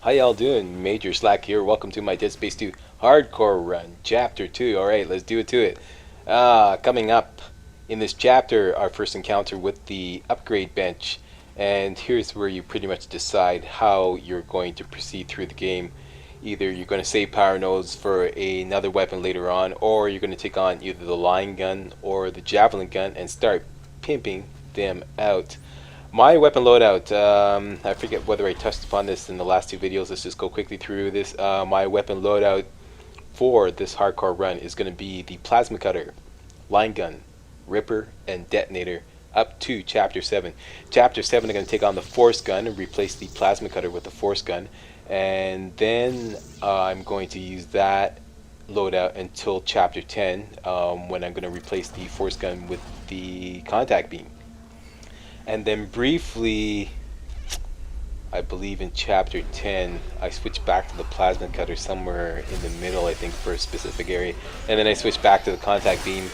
How y'all doing? Major Slack here. Welcome to my Dead Space 2 Hardcore Run, Chapter 2. Alright, let's do it to it. Coming up in this chapter, our first encounter with the upgrade bench. And here's where you pretty much decide how you're going to proceed through the game. Either you're going to save power nodes for another weapon later on, or you're going to take on either the line gun or the javelin gun and start pimping them out. My weapon loadout, I forget whether I touched upon this in the last two videos. Let's just go quickly through this. My weapon loadout for this hardcore run is going to be the plasma cutter, line gun, ripper, and detonator up to Chapter 7. Chapter 7, I'm going to take on the force gun and replace the plasma cutter with the force gun. And then I'm going to use that loadout until Chapter 10, when I'm going to replace the force gun with the contact beam. And then briefly, I believe in Chapter 10, I switch back to the plasma cutter somewhere in the middle, I think, for a specific area. And then I switch back to the contact beam.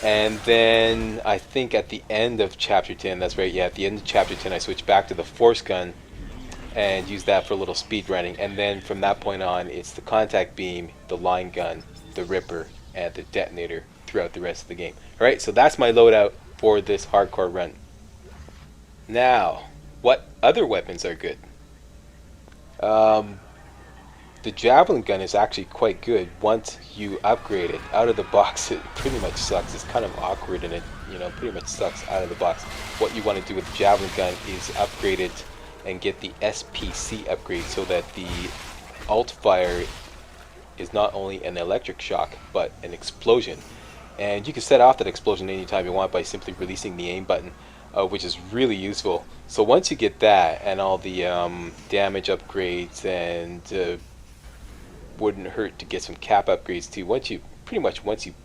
And then I think at the end of Chapter 10, that's right, yeah, at the end of Chapter 10, I switch back to the force gun and use that for a little speed running. And then from that point on, it's the contact beam, the line gun, the ripper, and the detonator throughout the rest of the game. Alright, so that's my loadout for this hardcore run. Now, what other weapons are good? The javelin gun is actually quite good once you upgrade it. Out of the box, it pretty much sucks. It's kind of awkward and it, pretty much sucks out of the box. What you want to do with the javelin gun is upgrade it and get the SPC upgrade so that the alt fire is not only an electric shock but an explosion. And you can set off that explosion anytime you want by simply releasing the aim button. Which is really useful. So once you get that and all the damage upgrades, and wouldn't hurt to get some cap upgrades too. Once you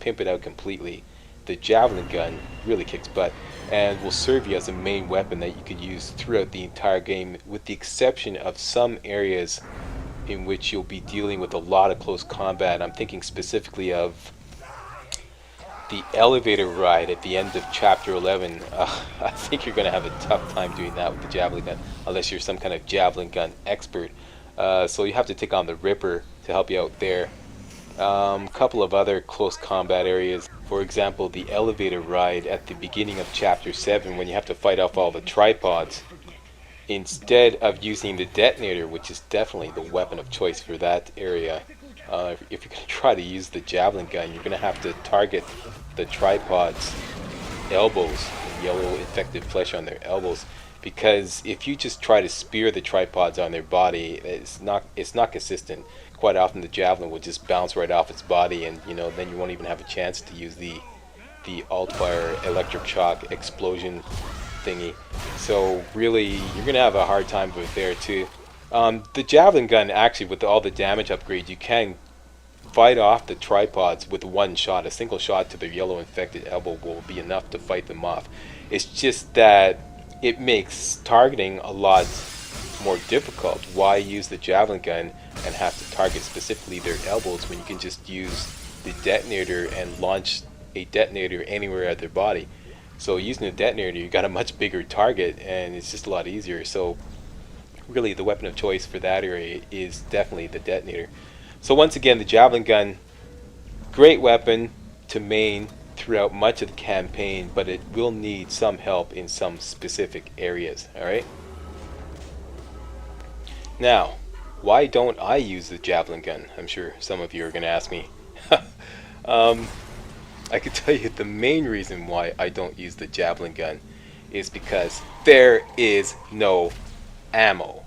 pimp it out completely, the javelin gun really kicks butt and will serve you as a main weapon that you could use throughout the entire game, with the exception of some areas in which you'll be dealing with a lot of close combat. I'm thinking specifically of the elevator ride at the end of Chapter 11. I think you're going to have a tough time doing that with the javelin gun, unless you're some kind of javelin gun expert. So you have to take on the Ripper to help you out there. Couple of other close combat areas. For example, the elevator ride at the beginning of Chapter 7, when you have to fight off all the tripods. Instead of using the detonator, which is definitely the weapon of choice for that area, if you're going to try to use the javelin gun, you're going to have to target the tripods' elbows, yellow infected flesh on their elbows, because if you just try to spear the tripods on their body, it's not consistent. Quite often the javelin will just bounce right off its body, and then you won't even have a chance to use the alt fire electric shock explosion thingy. So really, you're going to have a hard time with there too. The javelin gun, actually, with all the damage upgrades, you can fight off the tripods with one shot. A single shot to the yellow infected elbow will be enough to fight them off. It's just that it makes targeting a lot more difficult. Why use the javelin gun and have to target specifically their elbows when you can just use the detonator and launch a detonator anywhere at their body? So using a detonator, you got a much bigger target and it's just a lot easier. So really, the weapon of choice for that area is definitely the detonator. So once again, the javelin gun, great weapon to main throughout much of the campaign, but it will need some help in some specific areas. Alright? Now, why don't I use the javelin gun? I'm sure some of you are going to ask me. I can tell you the main reason why I don't use the javelin gun is because there is no ammo.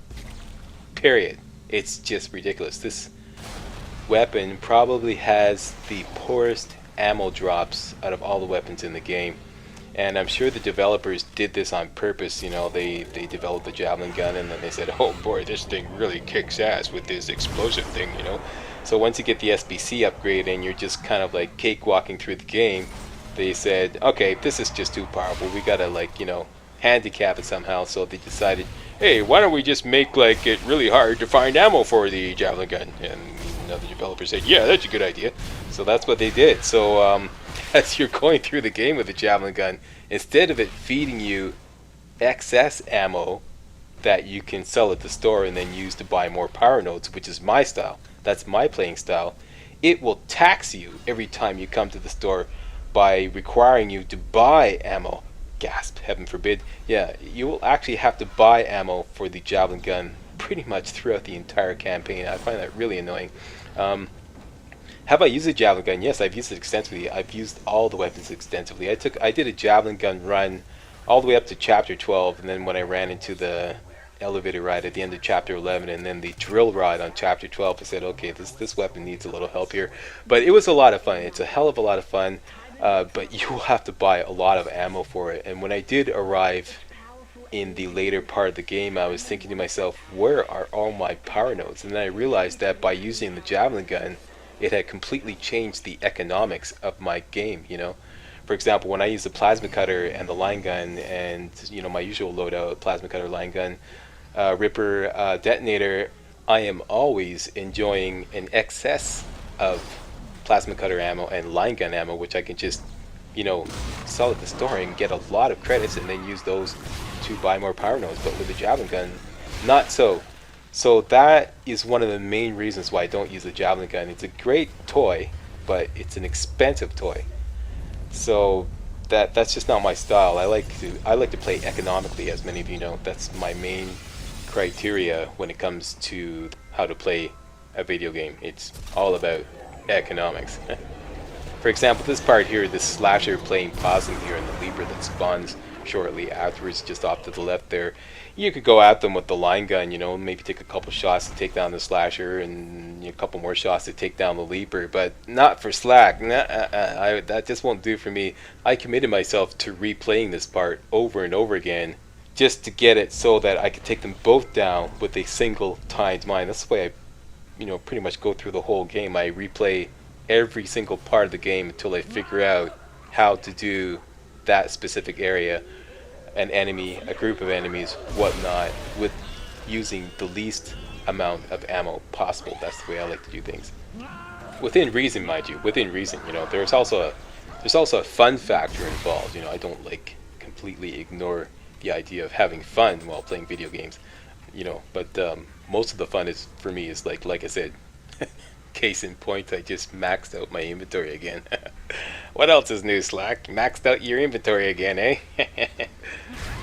Period. It's just ridiculous. This weapon probably has the poorest ammo drops out of all the weapons in the game. And I'm sure the developers did this on purpose. They developed the javelin gun and then they said, oh boy, this thing really kicks ass with this explosion thing, So once you get the SBC upgrade and you're just kind of like cakewalking through the game, they said, okay, this is just too powerful. We gotta handicap it somehow. So they decided, hey, why don't we just make it really hard to find ammo for the javelin gun? And another developer said, yeah, that's a good idea. So that's what they did. So as you're going through the game with the javelin gun, instead of it feeding you excess ammo, that you can sell at the store and then use to buy more power nodes, which is my style. That's my playing style. It will tax you every time you come to the store by requiring you to buy ammo. Gasp, heaven forbid. Yeah, you will actually have to buy ammo for the javelin gun pretty much throughout the entire campaign. I find that really annoying. Have I used a javelin gun? Yes, I've used it extensively. I've used all the weapons extensively. I did a javelin gun run all the way up to chapter 12, and then when I ran into the elevator ride at the end of chapter 11, and then the drill ride on chapter 12, I said, okay, this weapon needs a little help here. But it was a lot of fun. It's a hell of a lot of fun, but you will have to buy a lot of ammo for it. And when I did arrive in the later part of the game, I was thinking to myself, where are all my power nodes? And then I realized that by using the javelin gun, it had completely changed the economics of my game, you know. For example, when I use the plasma cutter and the line gun and, you know, my usual loadout, plasma cutter, line gun, Ripper, detonator, I am always enjoying an excess of plasma cutter ammo and line gun ammo, which I can just, you know, sell at the store and get a lot of credits and then use those to buy more power nodes. But with the javelin gun, not so. So that is one of the main reasons why I don't use the javelin gun. It's a great toy, but it's an expensive toy. So that's just not my style. I like to play economically, as many of you know. That's my main criteria when it comes to how to play a video game. It's all about economics. For example, this part here, this slasher playing possum here in the leaper that spawns shortly afterwards, just off to the left there. You could go at them with the line gun, you know, maybe take a couple shots to take down the slasher and a couple more shots to take down the leaper, but not for slack. That just won't do for me. I committed myself to replaying this part over and over again just to get it so that I could take them both down with a single timed mind. That's the way I, you know, pretty much go through the whole game. I replay every single part of the game until I figure out how to do that specific area, an enemy, a group of enemies, whatnot, with using the least amount of ammo possible. That's the way I like to do things. Within reason, mind you. Within reason, you know. There's also a fun factor involved. You know, I don't like completely ignore the idea of having fun while playing video games. You know, but most of the fun is for me is like I said. Case in point, I just maxed out my inventory again. What else is new, Slack? Maxed out your inventory again, eh?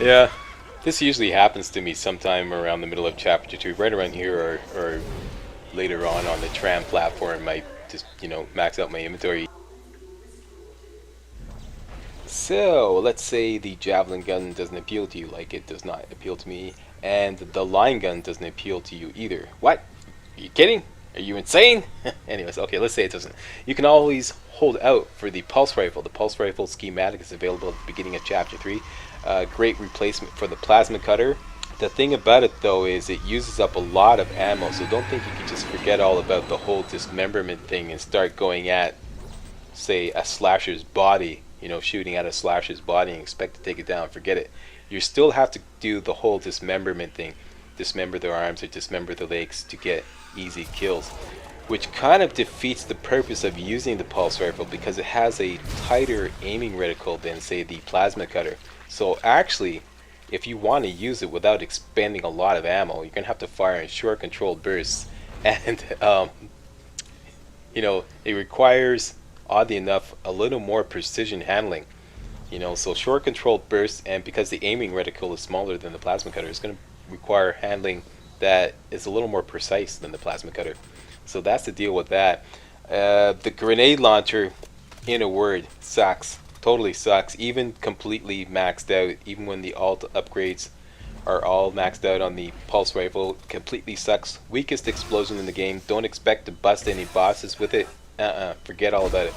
Yeah, this usually happens to me sometime around the middle of chapter 2, right around here or later on the tram platform. I just, you know, max out my inventory. So, let's say the javelin gun doesn't appeal to you, like it does not appeal to me, and the line gun doesn't appeal to you either. What? Are you kidding? Are you insane? Anyways, okay, let's say it doesn't. You can always hold out for the pulse rifle. The pulse rifle schematic is available at the beginning of chapter 3. Great replacement for the plasma cutter. The thing about it though is it uses up a lot of ammo, so don't think you can just forget all about the whole dismemberment thing and start going at, say, a slasher's body, you know, shooting at a slasher's body and expect to take it down. Forget it. You still have to do the whole dismemberment thing. Dismember their arms or dismember the legs to get easy kills, which kind of defeats the purpose of using the pulse rifle because it has a tighter aiming reticle than, say, the plasma cutter. So actually, if you want to use it without expending a lot of ammo, you're gonna have to fire in short controlled bursts, and you know, it requires, oddly enough, a little more precision handling. You know, so short controlled bursts, and because the aiming reticle is smaller than the plasma cutter, it's gonna require handling that is a little more precise than the plasma cutter. So that's the deal with that. The grenade launcher, in a word, sucks. Totally sucks. Even completely maxed out, even when the alt upgrades are all maxed out on the pulse rifle, completely sucks. Weakest explosion in the game. Don't expect to bust any bosses with it. Forget all about it.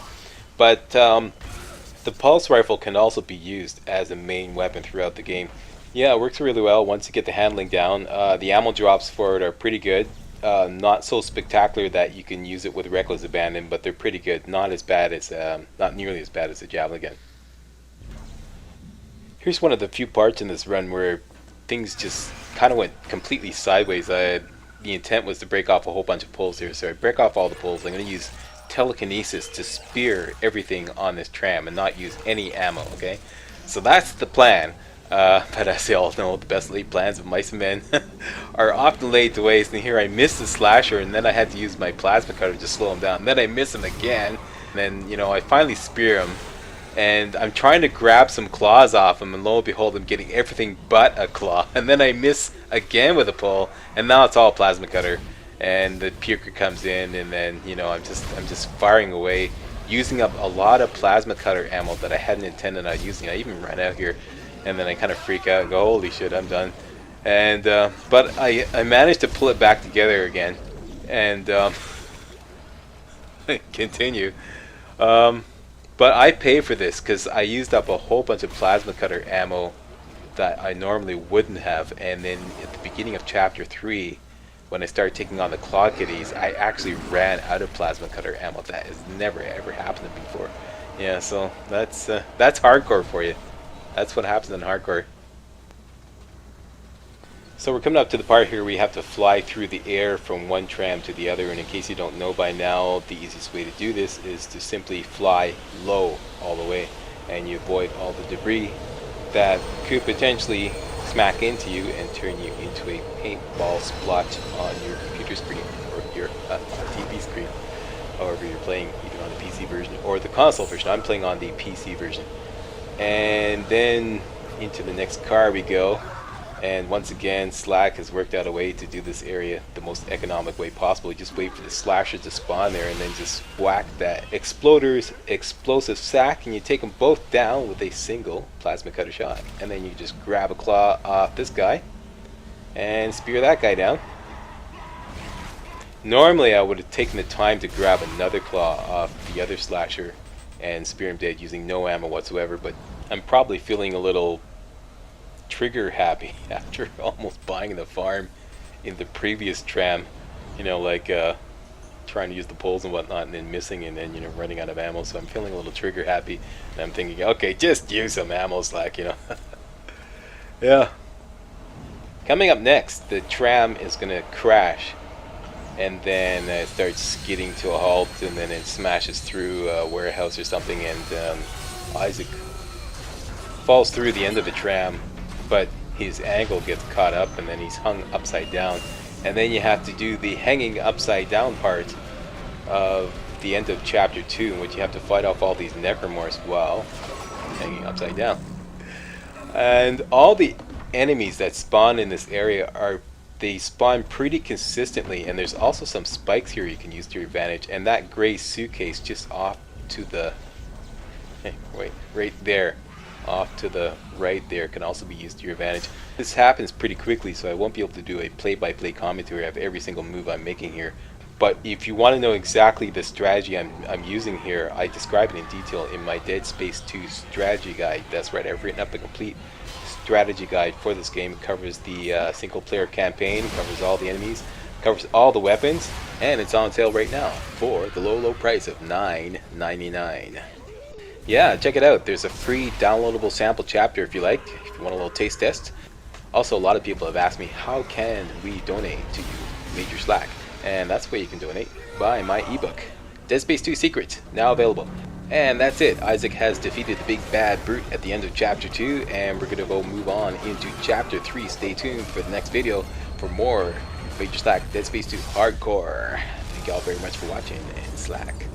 But the pulse rifle can also be used as a main weapon throughout the game. Yeah, it works really well once you get the handling down. The ammo drops for it are pretty good. Not so spectacular that you can use it with reckless abandon, but they're pretty good. Not as bad as, not nearly as bad as the javelin gun. Here's one of the few parts in this run where things just kind of went completely sideways. The intent was to break off a whole bunch of poles here, so I break off all the poles. I'm going to use telekinesis to spear everything on this tram and not use any ammo, okay? So that's the plan. But as you all know, the best laid plans of mice and men are often laid to waste. And here I missed the slasher, and then I had to use my plasma cutter to slow him down. And then I miss him again. And then, you know, I finally spear him. And I'm trying to grab some claws off him, and lo and behold, I'm getting everything but a claw. And then I miss again with a pull, and now it's all plasma cutter. And the puker comes in, and then, you know, I'm just firing away, using up a lot of plasma cutter ammo that I hadn't intended on using. I even ran out here, and then I kind of freak out and go, holy shit, I'm done. And but I managed to pull it back together again, and continue. But I pay for this because I used up a whole bunch of plasma cutter ammo that I normally wouldn't have. And then at the beginning of chapter 3, when I started taking on the claw kitties, I actually ran out of plasma cutter ammo. That has never ever happened to me before. Yeah, so that's hardcore for you. That's what happens in hardcore. So we're coming up to the part here where you have to fly through the air from one tram to the other, and in case you don't know by now, the easiest way to do this is to simply fly low all the way, and you avoid all the debris that could potentially smack into you and turn you into a paintball splotch on your computer screen or your TV screen, however you're playing, either on the PC version or the console version. I'm playing on the PC version. And then into the next car we go. And once again, Slack has worked out a way to do this area the most economic way possible. You just wait for the slashers to spawn there, and then just whack that exploder's explosive sack, and you take them both down with a single plasma cutter shot. And then you just grab a claw off this guy and spear that guy down. Normally I would have taken the time to grab another claw off the other slasher and spear him dead using no ammo whatsoever, but I'm probably feeling a little trigger happy after almost buying the farm in the previous tram, you know, like trying to use the poles and whatnot and then missing, and then, you know, running out of ammo. So I'm feeling a little trigger happy, and I'm thinking, okay, just use some ammo, Slack, you know. Yeah. Coming up next, the tram is gonna crash, and then it starts skidding to a halt, and then it smashes through a warehouse or something, and Isaac falls through the end of the tram, but his ankle gets caught up, and then he's hung upside down. And then you have to do the hanging upside down part of the end of chapter 2, in which you have to fight off all these necromorphs while hanging upside down. And all the enemies that spawn in this area they spawn pretty consistently, and there's also some spikes here you can use to your advantage. And that gray suitcase just off to the right there, off to the right there, can also be used to your advantage. This happens pretty quickly, so I won't be able to do a play-by-play commentary of every single move I'm making here. But if you want to know exactly the strategy I'm using here, I describe it in detail in my Dead Space 2 strategy guide. That's right, I've written up a complete strategy guide for this game. It covers the single-player campaign, covers all the enemies, covers all the weapons, and it's on sale right now for the low price of $9.99. Yeah, check it out. There's a free downloadable sample chapter if you like, if you want a little taste test. Also, a lot of people have asked me, how can we donate to you, Major Slack? And that's where you can donate. Buy my ebook, Dead Space 2 Secrets, now available. And that's it. Isaac has defeated the big bad brute at the end of chapter 2, and we're going to go move on into chapter 3. Stay tuned for the next video for more Major Slack Dead Space 2 Hardcore. Thank y'all very much for watching, and Slack.